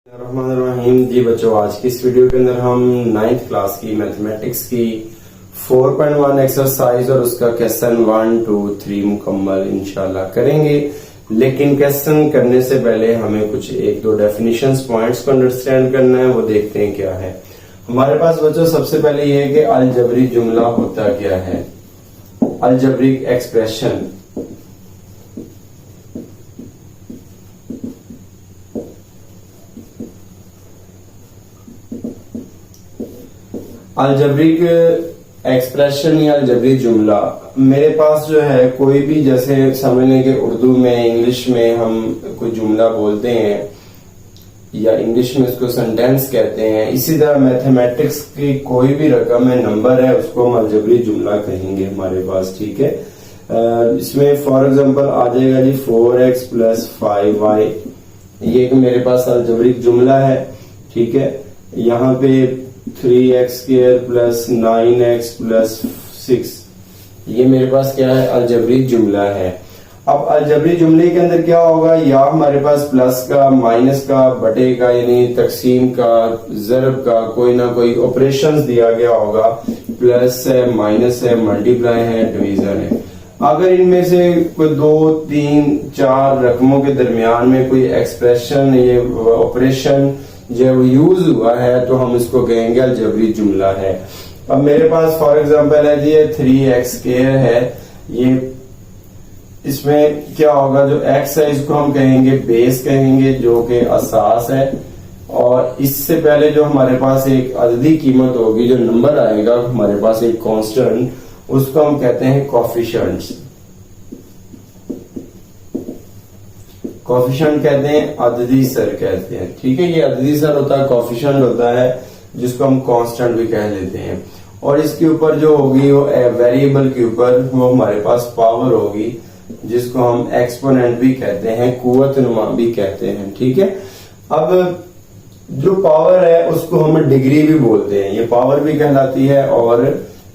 रहमान जी बच्चों, आज की इस वीडियो के अंदर हम 9th क्लास की मैथमेटिक्स की 4.1 एक्सरसाइज और उसका क्वेश्चन 1, 2, 3 मुकम्मल इंशाल्लाह करेंगे। लेकिन क्वेश्चन करने से पहले हमें कुछ एक दो डेफिनेशंस पॉइंट्स को अंडरस्टैंड करना है, वो देखते हैं क्या है। हमारे पास बच्चों सबसे पहले ये है कि अलजबरी जुमला होता क्या है। अलजबरिक एक्सप्रेशन अलजबरिक एक्सप्रेशन या अलजबरी जुमला मेरे पास जो है कोई भी, जैसे समझ लें कि उर्दू में इंग्लिश में हम कोई जुमला बोलते हैं या इंग्लिश में उसको सेंटेंस कहते हैं, इसी तरह मैथमेटिक्स की कोई भी रकम है, नंबर है, उसको हम अलजबरी जुमला कहेंगे हमारे पास। ठीक है, इसमें फॉर एग्जांपल आ जाएगा जी 4x + 5y, ये मेरे पास अलजबरिक जुमला है। ठीक है, यहाँ पे 3x² + 9x + 6, ये मेरे पास क्या है, अलजबरी जुमला है। अब अलजबरी जुमले के अंदर क्या होगा, या हमारे पास प्लस का, माइनस का, बटे का यानी तकसीम का, ज़रब का कोई ना कोई ऑपरेशन दिया गया होगा, प्लस है, माइनस है, मल्टीप्लाई है, डिवीजन है। अगर इनमें से कोई 2, 3, 4 रकमों के दरमियान में कोई एक्सप्रेशन, ये ऑपरेशन जब यूज हुआ है तो हम इसको कहेंगे अलजबरी जुमला है। अब मेरे पास फॉर एग्जांपल है जी, ये 3x² है, ये इसमें क्या होगा, जो x है इसको हम कहेंगे बेस कहेंगे, जो कि असास है, और इससे पहले जो हमारे पास एक अददी कीमत होगी, जो नंबर आएगा हमारे पास एक कांस्टेंट, उसको हम कहते हैं कोफिशिएंट्स। कोफिशिएंट कहते हैं, अददी सर कहते हैं। ठीक है, ये अददी सर होता है, कोफिशिएंट होता है, जिसको हम कांस्टेंट भी कह लेते हैं। और इसके ऊपर जो होगी वो वेरिएबल के ऊपर वो हमारे पास पावर होगी, जिसको हम एक्सपोनेंट भी कहते हैं, कुव्वत नुमा भी कहते हैं। ठीक है, अब जो पावर है उसको हम डिग्री भी बोलते हैं, ये पावर भी कहलाती है और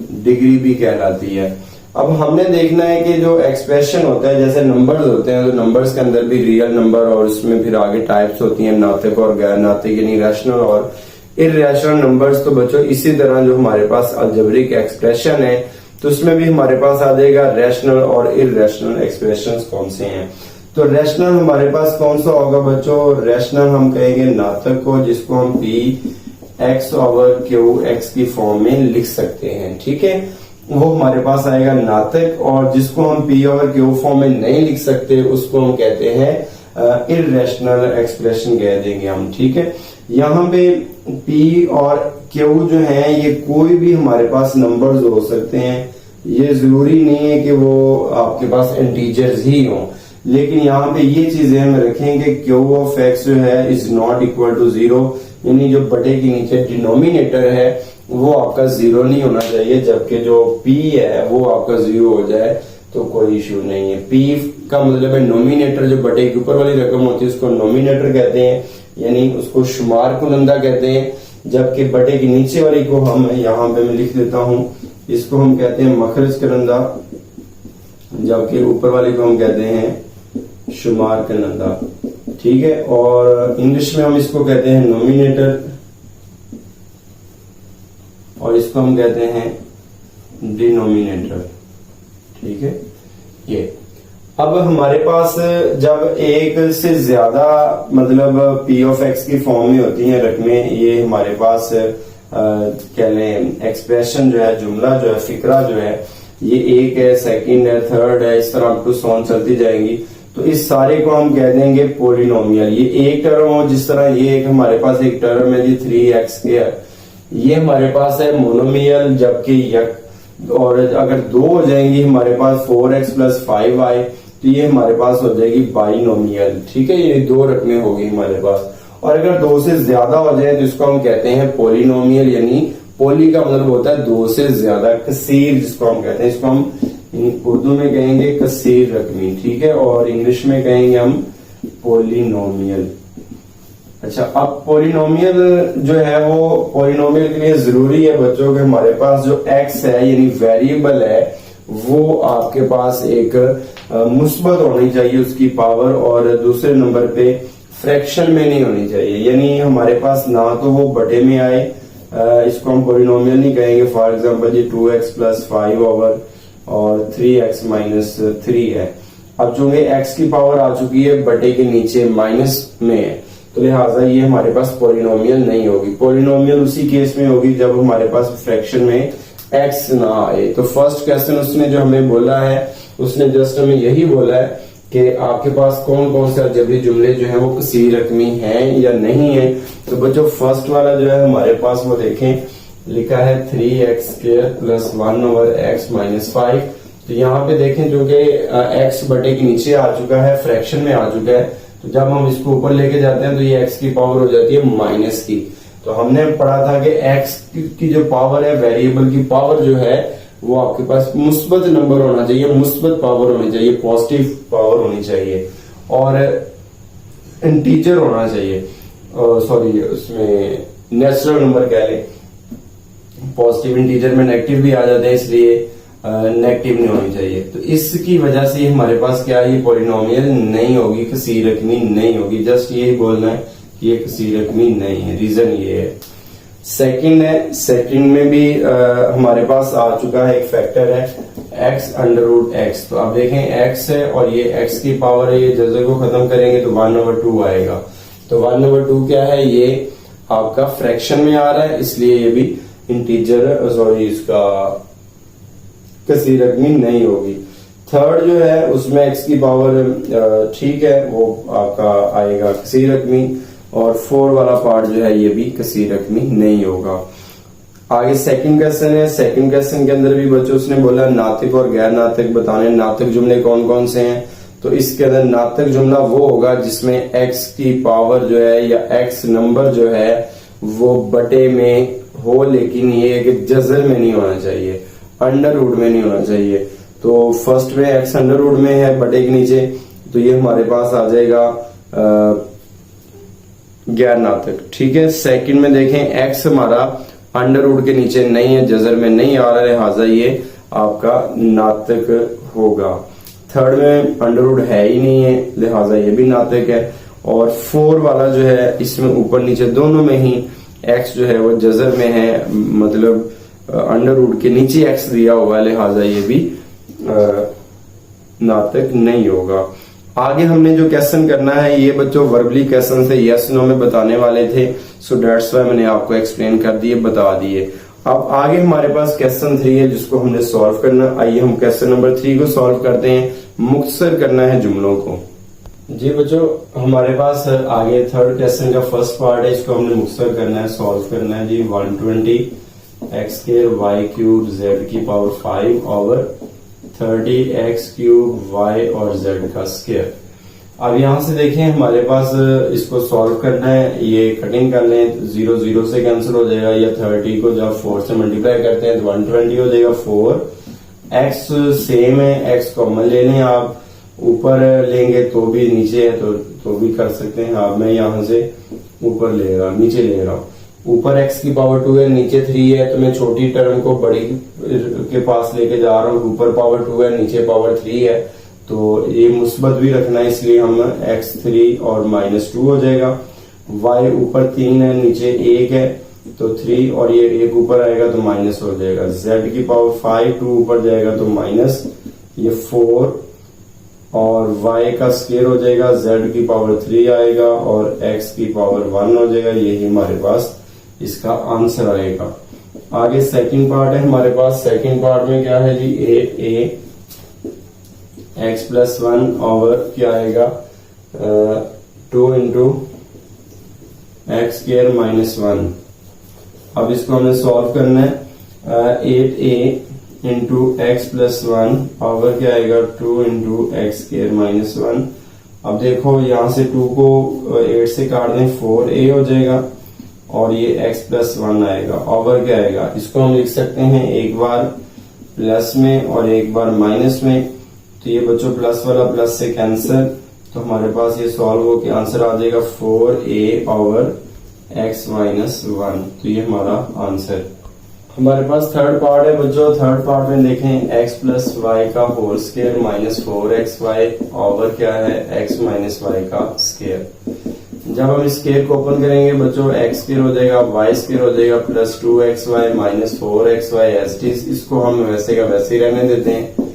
डिग्री भी कहलाती है। अब हमने देखना है कि जो एक्सप्रेशन होता है, जैसे नंबर्स होते हैं, तो नंबर्स के अंदर भी रियल नंबर और उसमें फिर आगे टाइप्स होती हैं, नातिक और गैर नातिक, यानी रैशनल और इर्रेशनल नंबर्स। तो बच्चों इसी तरह जो हमारे पास अलजबरिक एक्सप्रेशन है, तो उसमें भी हमारे पास आ जाएगा रैशनल और इर्रेशनल एक्सप्रेशंस कौन से हैं। तो रैशनल हमारे पास कौन सा होगा बच्चों, रैशनल हम कहेंगे नातिक को, जिसको हम P(x/Q)(x) की फॉर्म में लिख सकते हैं। ठीक है, वो हमारे पास आएगा नातिक, और जिसको हम P/Q फॉर्म में नहीं लिख सकते उसको हम कहते हैं इर्रेशनल एक्सप्रेशन कह देंगे हम। ठीक है, यहाँ पे P और Q जो है ये कोई भी हमारे पास नंबर्स हो सकते हैं, ये जरूरी नहीं है कि वो आपके पास इंटीजर्स ही हों, लेकिन यहाँ पे ये चीजें हम रखेंगे, Q(x) जो है इज नॉट इक्वल टू 0, यानी जो बटे के नीचे डिनोमिनेटर है वो आपका 0 नहीं होना चाहिए, जबकि जो P है वो आपका 0 हो जाए तो कोई इश्यू नहीं है। P का मतलब है नोमिनेटर, जो बटे के ऊपर वाली रकम होती है उसको नोमिनेटर कहते हैं, यानी उसको शुमार कुनंदा कहते हैं, जबकि बटे के नीचे वाली को हम यहाँ पे मैं लिख देता हूँ, इसको हम कहते हैं मखरज कुनंदा, जबकि ऊपर वाली को हम कहते हैं शुमार कुनंदा। ठीक है, और इंग्लिश में हम इसको कहते हैं नोमिनेटर और इसको हम कहते हैं डिनोमिनेटर। ठीक है, ये अब हमारे पास जब एक से ज्यादा मतलब P(x) की फॉर्म में होती हैं रकमें, ये हमारे पास कह लें एक्सप्रेशन जो है, जुमला जो है, फिक्रा जो है, ये एक है, सेकंड है, थर्ड है, इस तरह अप टू सॉन चलती जाएंगी, तो इस सारे को हम कह देंगे पोलिनोमियल। ये एक टर्म हो, जिस तरह ये एक हमारे पास एक टर्म है जी 3x², ये हमारे पास है मोनोमियल, जबकि और अगर 2 हो जाएंगी हमारे पास 4x + 5y, तो ये हमारे पास हो जाएगी बाइनोमियल। ठीक है, ये 2 रकमें होगी हमारे पास, और अगर 2 से ज्यादा हो जाए तो इसको हम कहते हैं पोलिनोमियल, यानी पोली का मतलब होता है 2 से ज्यादा, कसीर जिसको हम कहते हैं, इसको हम उर्दू में कहेंगे कसीर रकमी। ठीक है, और इंग्लिश में कहेंगे हम पोलिनोमियल। अच्छा, अब पोलिनोमियल जो है वो पोलिनोमियल के लिए जरूरी है बच्चों कि हमारे पास जो x है यानी वेरिएबल है वो आपके पास एक मुस्बत होनी चाहिए उसकी पावर, और दूसरे नंबर पे फ्रैक्शन में नहीं होनी चाहिए, यानी हमारे पास ना तो वो बटे में आए, इसको हम पॉलिनोमियल नहीं कहेंगे। फॉर एग्जांपल ये 2x प्लस 5 ओवर और 3x माइनस 3 है। अब चूंकि x की पावर आ चुकी है बटे के नीचे माइनस में है, तो लिहाजा ये हमारे पास पॉलिनोमियल नहीं होगी। पॉलिनोमियल उसी केस में होगी जब हमारे पास फ्रैक्शन में x ना आए। तो फर्स्ट क्वेश्चन उसने जो हमें बोला है, उसने जस्ट हमें यही बोला है कि आपके पास कौन कौन से अलजेब्रिक जुमले जो है वो कसीर रकमी हैं या नहीं है। तो बच्चों फर्स्ट वाला जो है हमारे पास वो देखें, लिखा है 3x square plus 1 over x minus 5। तो यहाँ पे देखें जो कि x बटे के नीचे आ चुका है, फ्रैक्शन में आ चुका है, तो जब हम इसको ऊपर लेके जाते हैं तो ये x की पावर हो जाती है माइनस की। तो हमने पढ़ा था कि x की जो पावर है, वेरिएबल की पावर जो है वो आपके पास मुस्बत नंबर होना चाहिए, मुस्बत पावर होनी चाहिए, पॉजिटिव पावर होनी चाहिए और इंटीजर होना चाहिए। सॉरी, उसमें नेचुरल नंबर कह लें, पॉजिटिव इंटीजर में नेगेटिव भी आ जाते हैं, इसलिए नेगेटिव नहीं होनी चाहिए। तो इसकी वजह से हमारे पास क्या, ये पॉलिनोमियल नहीं होगी, कसीर रकमी नहीं होगी। जस्ट यही बोलना है कि ये कसीर रकमी नहीं है, रीजन ये है। सेकंड है, सेकंड में भी हमारे पास आ चुका है एक फैक्टर है x अंडर रूट x। तो अब देखें x है और ये x की पावर है, ये जज़र को खत्म करेंगे तो 1/2 आएगा। तो 1/2 क्या है, ये आपका फ्रैक्शन में आ रहा है, इसलिए ये भी इंटीजर, सॉरी, इसका कसीर रकमी नहीं होगी। थर्ड जो है उसमें x की पावर ठीक है, वो आपका आएगा कसीर रकमी। और 4 वाला पार्ट जो है ये भी कसीर रकमी नहीं होगा। आगे सेकंड क्वेश्चन है, सेकंड क्वेश्चन के अंदर भी बच्चों उसने बोला नातिक और गैर नातिक बताने। नातिक जुमले कौन कौन से हैं, तो इसके अंदर नातिक जुमला वो होगा जिसमें x की पावर जो है या x नंबर जो है वो बटे में हो, लेकिन ये कि जज़र में नहीं होना चाहिए, अंडर रूट में नहीं होना चाहिए। तो फर्स्ट में x अंडर रूट में है बटे के नीचे, तो ये हमारे पास आ जाएगा गैर नातिक। ठीक है, सेकंड में देखें x हमारा अंडर रूट के नीचे नहीं है, जज़र में नहीं आ रहा है, लिहाजा ये आपका नातिक होगा। थर्ड में अंडर रूट है ही नहीं है, लिहाजा ये भी नातिक है। और 4 वाला जो है इसमें ऊपर नीचे दोनों में ही x जो है वो जज़र में है, मतलब अंडर रूट के नीचे x दिया हुआ है, लिहाजा ये भी नातिक नहीं होगा। आगे हमने जो क्वेश्चन करना है ये बच्चों वर्बली क्वेश्चन से यस नो में बताने वाले थे, सो दैट्स व्हाई मैंने आपको एक्सप्लेन कर दिए, बता दिए। अब आगे हमारे पास क्वेश्चन 3 है जिसको हमने सॉल्व करना। आइए हम क्वेश्चन नंबर 3 को सॉल्व करते हैं। मुख्तसर करना है जुमलों को। जी बच्चों, हमारे पास आगे थर्ड क्वेश्चन का फर्स्ट पार्ट है, इसको हमने मुख्तसर करना है, सॉल्व करना है जी। 120 x square y cube z की power 5 over 30x cube y और z का स्क्वायर। अब यहां से देखें हमारे पास इसको सॉल्व करना है, ये कटिंग कर लें, 0 0 से कैंसिल हो जाएगा, या 30 को जब 4 से मल्टीप्लाई करते हैं तो 120 हो जाएगा। 4x सेम है, x कॉमन ले लें, आप ऊपर लेंगे तो भी नीचे है तो भी कर सकते हैं। हाँ, मैं यहाँ से ऊपर ले रहा हूँ, नीचे ले रहा हूँ। ऊपर x की पावर 2 है, नीचे 3 है, तो मैं छोटी टर्म को बड़ी के पास लेके जा रहा हूँ। ऊपर पावर 2 है, नीचे पावर 3 है, तो ये मुस्बत भी रखना है, इसलिए हम x3 और -2 हो जाएगा। y ऊपर 3 है, नीचे 1 है, तो 3 और ये 1 ऊपर आएगा तो माइनस हो जाएगा। z की पावर 5, 2 ऊपर जाएगा तो माइनस, ये 4 और y का स्क्वायर हो जाएगा, z की पावर 3 आएगा और x की पावर 1 हो जाएगा। यही हमारे पास इसका आंसर आएगा। आगे सेकंड पार्ट है हमारे पास। सेकंड पार्ट में क्या है जी, a x प्लस 1 ओवर क्या आएगा 2 इंटू एक्स स्क्वायर माइनस 1। अब इसको हमने सॉल्व करना है। 8a into x plus 1 over क्या आएगा 2 इंटू एक्स स्क्वायर माइनस 1। अब देखो यहां से 2 को 8 से काट दें, 4a हो जाएगा और ये x प्लस 1 आएगा, ओवर क्या आएगा, इसको हम लिख सकते हैं एक बार प्लस में और एक बार माइनस में। तो ये बच्चों प्लस वाला प्लस से कैंसिल, तो हमारे पास ये सॉल्व हो के आंसर आ जाएगा 4a ओवर x माइनस 1। तो ये हमारा आंसर। हमारे पास थर्ड पार्ट है बच्चों। थर्ड पार्ट में देखें x प्लस वाई का whole square minus 4xy over क्या है x माइनस वाई का स्क्वायर। जब हम स्केयर को ओपन करेंगे बच्चों, एक्स स्केयर हो जाएगा, वाई स्केयर हो जाएगा plus 2xy minus 4xy as it is. इसको हम वैसे का वैसे ही रहने देते हैं।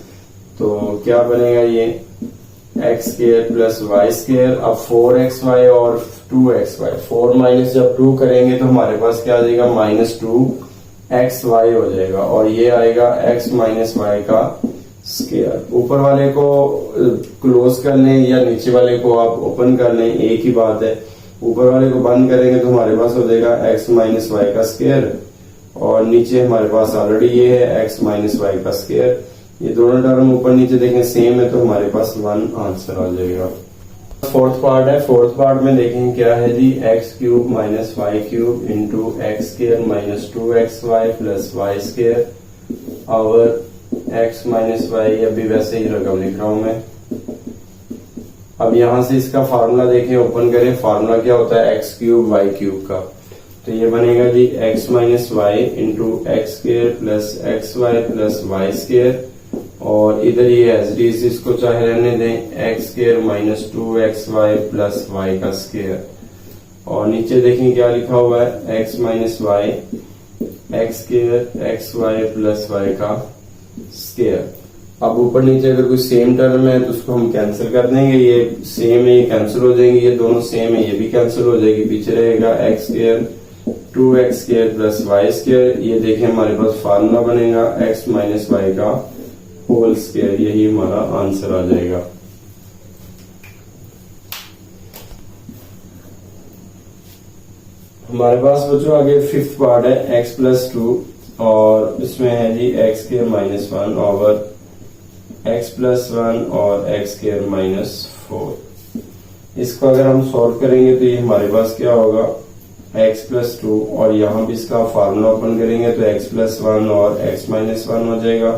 तो क्या बनेगा ये x square plus y square. अब 4xy और 2xy, 4 माइनस जब 2 करेंगे तो हमारे पास क्या आ जाएगा माइनस 2xy हो जाएगा, और ये आएगा x माइनस वाई का स्केयर। ऊपर वाले को क्लोज कर लें या नीचे वाले को आप ओपन कर लें, एक ही बात है। ऊपर वाले को बंद करेंगे तो हमारे पास हो जाएगा x माइनस वाई का स्केयर, और नीचे हमारे पास ऑलरेडी ये है x माइनस वाई का स्केयर। ये दोनों टर्म ऊपर नीचे देखें सेम है, तो हमारे पास 1 आंसर आ जाएगा। फोर्थ पार्ट है। फोर्थ पार्ट में देखें क्या है जी, x cube minus y cube into x square minus 2xy plus y square और x माइनस वाई। अभी वैसे ही रकम लिख रहा हूं मैं। अब यहां से इसका फार्मूला देखें, ओपन करें। फार्मूला क्या होता है एक्स क्यूब वाई क्यूब का, तो ये बनेगा जी x minus y into x square plus x y plus y square, और इधर ये एज इट इज इसको चाहे रहने दें x square minus 2xy plus y का स्केयर, और नीचे देखें क्या लिखा हुआ है x minus y x square x y plus y का स्केयर। अब ऊपर नीचे अगर कोई सेम टर्म है तो उसको हम कैंसिल कर देंगे, ये सेम है ये कैंसिल हो जाएंगे, ये दोनों सेम है ये भी कैंसिल हो जाएगी। पीछे रहेगा x square 2x square plus y square. ये देखें हमारे पास फार्मूला बनेगा x माइनस वाई का होल स्केयर, यही हमारा आंसर आ जाएगा। हमारे पास बच्चों आगे फिफ्थ पार्ट है x प्लस 2, और इसमें है जी x square minus 1 over x plus 1 और एक्स स्केयर माइनस 4। इसको अगर हम सॉल्व करेंगे तो ये हमारे पास क्या होगा x प्लस 2, और यहां भी इसका फार्मूला ओपन करेंगे तो x प्लस 1 और x माइनस 1 हो जाएगा।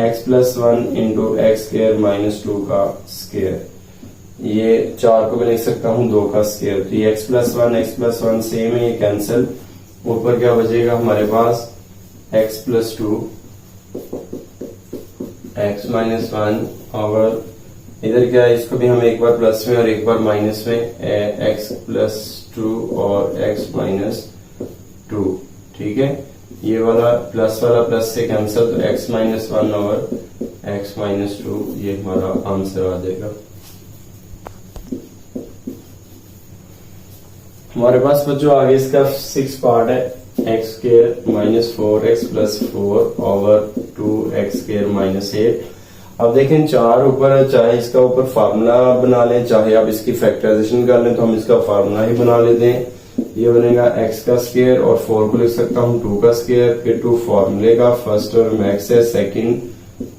x plus 1 into x square minus 2 का स्केयर, ये 4 को मैं लिख सकता हूं 2 का स्केयर। तो ये x प्लस 1 सेम है, ये कैंसिल। ऊपर क्या बचेगा हमारे पास x प्लस 2 x माइनस 1 और इधर क्या है, इसको भी हम एक बार प्लस में और एक बार माइनस में, x प्लस 2 और x माइनस 2। ठीक है, ये वाला प्लस से कैंसिल, तो x माइनस 1 और x माइनस 2 ये हमारा आंसर आ जाएगा। हमारे पास बच्चों आगे इसका 6 पार्ट है x square minus 4x plus 4 over 2x square minus 8। अब देखें 4 ऊपर है, चाहे इसका ऊपर फार्मूला बना लें चाहे आप इसकी फैक्टराइजेशन कर लें, तो हम इसका फार्मूला ही बना लेते हैं। ये बनेगा x का स्केयर और 4 को लिख सकता हूं 2 का स्केयर, फिर 2 फॉर्मूले का, फर्स्ट टर्म x है, सेकंड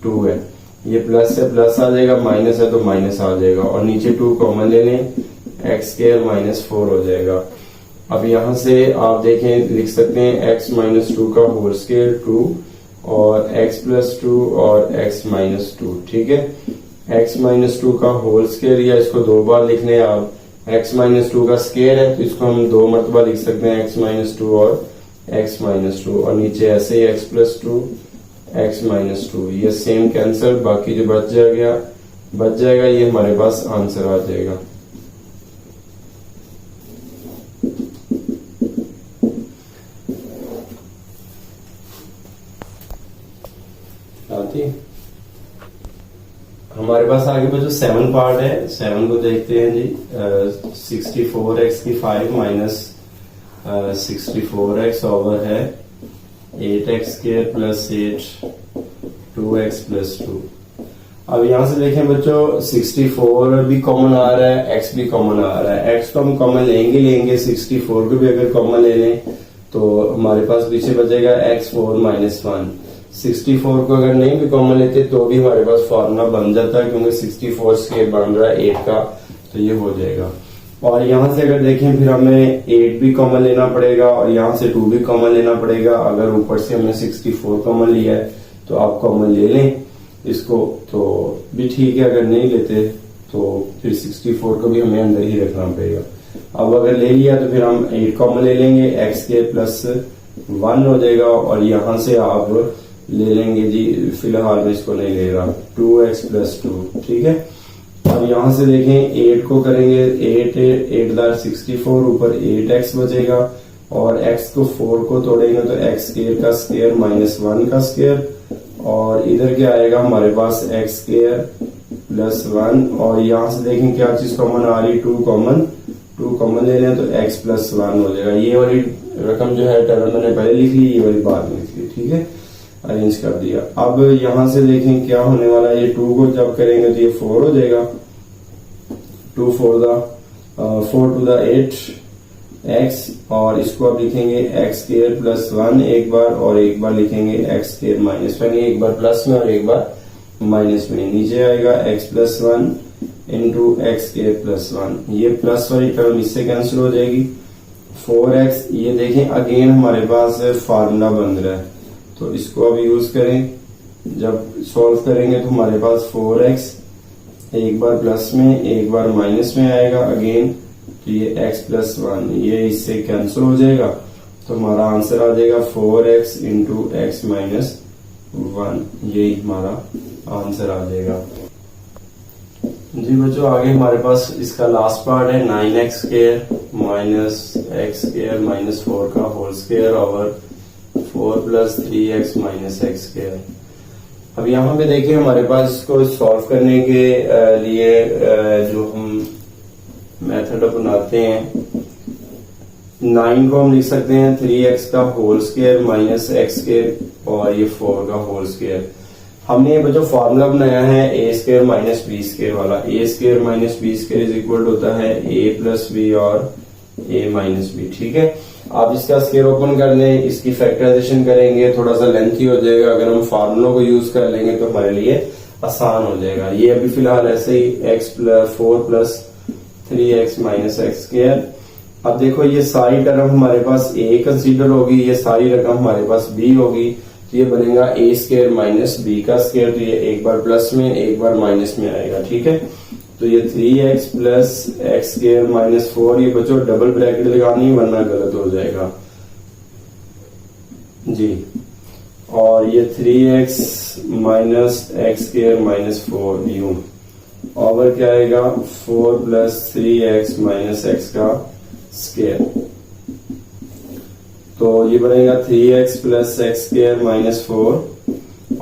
2 है, ये प्लस से प्लस आ जाएगा, माइनस है तो माइनस आ जाएगा, और नीचे 2 कॉमन ले लें, एक्स स्केयर माइनस 4 हो जाएगा। अब यहां से आप देखें लिख सकते हैं x माइनस 2 का होल स्केयर 2 और x प्लस 2 और x माइनस 2। ठीक है, x माइनस 2 का होल स्केयर, या इसको 2 बार लिख लें आप, x माइनस 2 का स्केयर है तो इसको हम 2 मरतबा लिख सकते हैं x माइनस 2 और x माइनस 2, और नीचे ऐसे ही x प्लस 2 x माइनस 2, ये सेम कैंसिल, बाकी जो बच जाएगा ये हमारे पास आंसर आ जाएगा। हमारे पास आगे बच्चों 7 पार्ट है, 7 को देखते हैं जी। 64x की 5 माइनस 64x ओवर है 8x square plus 8 2x plus 2। अब यहां से देखें बच्चों 64 भी कॉमन आ रहा है, x भी कॉमन आ रहा है। x को हम कॉमन लेंगे 64 को भी अगर कॉमन ले लें तो हमारे पास पीछे बचेगा x4 माइनस 1। 64 को अगर नहीं भी कॉमन लेते तो भी हमारे पास फॉर्मूला बन जाता है, क्योंकि 64 स्क्वायर बन रहा है 8 का, तो ये हो जाएगा। और यहां से अगर देखें फिर हमें 8 भी कॉमन लेना पड़ेगा और यहां से 2 भी कॉमन लेना पड़ेगा। अगर ऊपर से हमने 64 कॉमन लिया है तो आप कॉमन ले लें इसको तो भी ठीक है, अगर नहीं लेते तो फिर 64 को भी हमें अंदर ही रखना पड़ेगा। अब अगर ले लिया तो फिर हम 8 कॉमन ले लेंगे, x के प्लस 1 हो जाएगा, और यहां से आप ले लेंगे जी, फिलहाल मैं इसको नहीं ले रहा, 2x प्लस 2। ठीक है, अब अब यहाँ से देखें 8 को करेंगे 8 दार 64, ऊपर 8x बचेगा और x को 4 को तोड़ेंगे तो x स्क्वायर का स्क्वायर माइनस 1 का स्क्वायर, और इधर क्या आएगा हमारे पास x स्क्वायर प्लस 1, और यहाँ से देखें क्या चीज कॉमन आ रही, 2 कॉमन ले लें तो x प्लस 1 हो जाएगा। ये वाली रकम जो है टर्म मैंने पहले लिख ली, ये वाली बाद में लिख ली, ठीक है, अरेंज कर दिया। अब यहाँ से देखें क्या होने वाला है, ये 2 को जब करेंगे तो ये 4 हो जाएगा, 2 4 टू द 8x, और इसको अब लिखेंगे x स्क्वायर प्लस 1 एक बार, और एक बार लिखेंगे x स्क्वायर माइनस 1, एक बार प्लस में और एक बार माइनस में। नीचे आएगा x plus 1 into x square plus 1, ये प्लस वाली टर्म इससे कैंसिल हो जाएगी, 4x। ये देखें अगेन हमारे पास फार्मूला बन रहा है, तो इसको अब यूज करें, जब सॉल्व करेंगे तो हमारे पास 4x एक बार प्लस में एक बार माइनस में आएगा अगेन, तो ये x प्लस 1 ये इससे कैंसिल हो जाएगा, तो हमारा आंसर आ जाएगा 4x इंटू एक्स माइनस 1, यही हमारा आंसर आ जाएगा। जी बच्चों, आगे हमारे पास इसका लास्ट पार्ट है 9x square minus x square minus 4 का whole square over 4 plus 3x minus x square. अब यहाँ पे देखिए हमारे पास इसको सॉल्व करने के लिए जो हम मेथड अपनाते हैं, 9 को हम लिख सकते हैं 3x का whole square minus x square और ये 4 का होल स्क्वायर। हमने ये बच्चों फॉर्मूला बनाया है a square minus b square वाला, a square minus b square is equal होता है ए प्लस बी और ए माइनस बी, ठीक है। आप इसका स्क्वायर ओपन कर लें, इसकी फैक्टराइजेशन करेंगे, थोड़ा सा लेंथी हो जाएगा, अगर हम फार्मूलों को यूज कर लेंगे तो हमारे लिए आसान हो जाएगा। ये अभी फिलहाल ऐसे ही x plus 4 plus 3x minus x square. अब देखो ये सारी टर्म हमारे पास a कंसीडर होगी, ये सारी रकम हमारे पास b होगी, तो ये बनेगा a स्क्वायर माइनस b का स्क्वायर, तो ये एक बार प्लस में एक बार माइनस में आएगा, ठीक है। तो ये 3x plus x square minus 4, ये बच्चों डबल ब्रैकेट लगानी है वरना गलत हो जाएगा जी, और ये 3x minus x square minus 4 यूं, ओवर क्या आएगा 4 प्लस 3x माइनस एक्स का स्क्वायर, तो ये बनेगा 3x plus x square minus 4,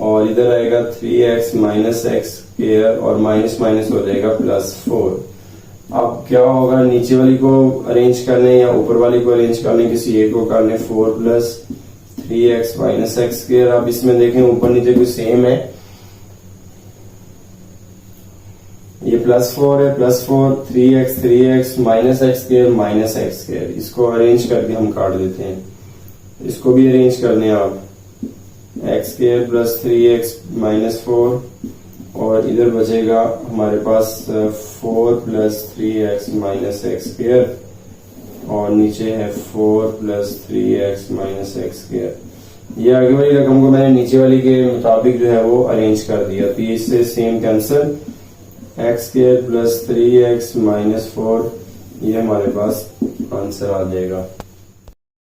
और इधर आएगा 3x माइनस एक्स स्क्वायर और माइनस माइनस हो जाएगा प्लस 4। अब क्या होगा, नीचे वाली को अरेंज करने या ऊपर वाली को अरेंज करने, किसी एक को करने, 4 plus 3x minus x square. अब इसमें देखें ऊपर नीचे कुछ सेम है, ये प्लस 4 है, plus 4 3x minus x square minus x square, इसको अरेंज करके हम काट देते हैं, इसको भी अरेंज करने हैं आप, x square plus 3x minus 4, और इधर बचेगा हमारे पास 4 plus 3x minus x square, और नीचे है 4 plus 3x minus x square. ये आगे वाली रकम को मैंने नीचे वाली के मुताबिक जो है वो अरेंज कर दिया, तो ये इससे same cancel, x square plus 3x minus 4, ये हमारे पास आंसर आ जाएगा।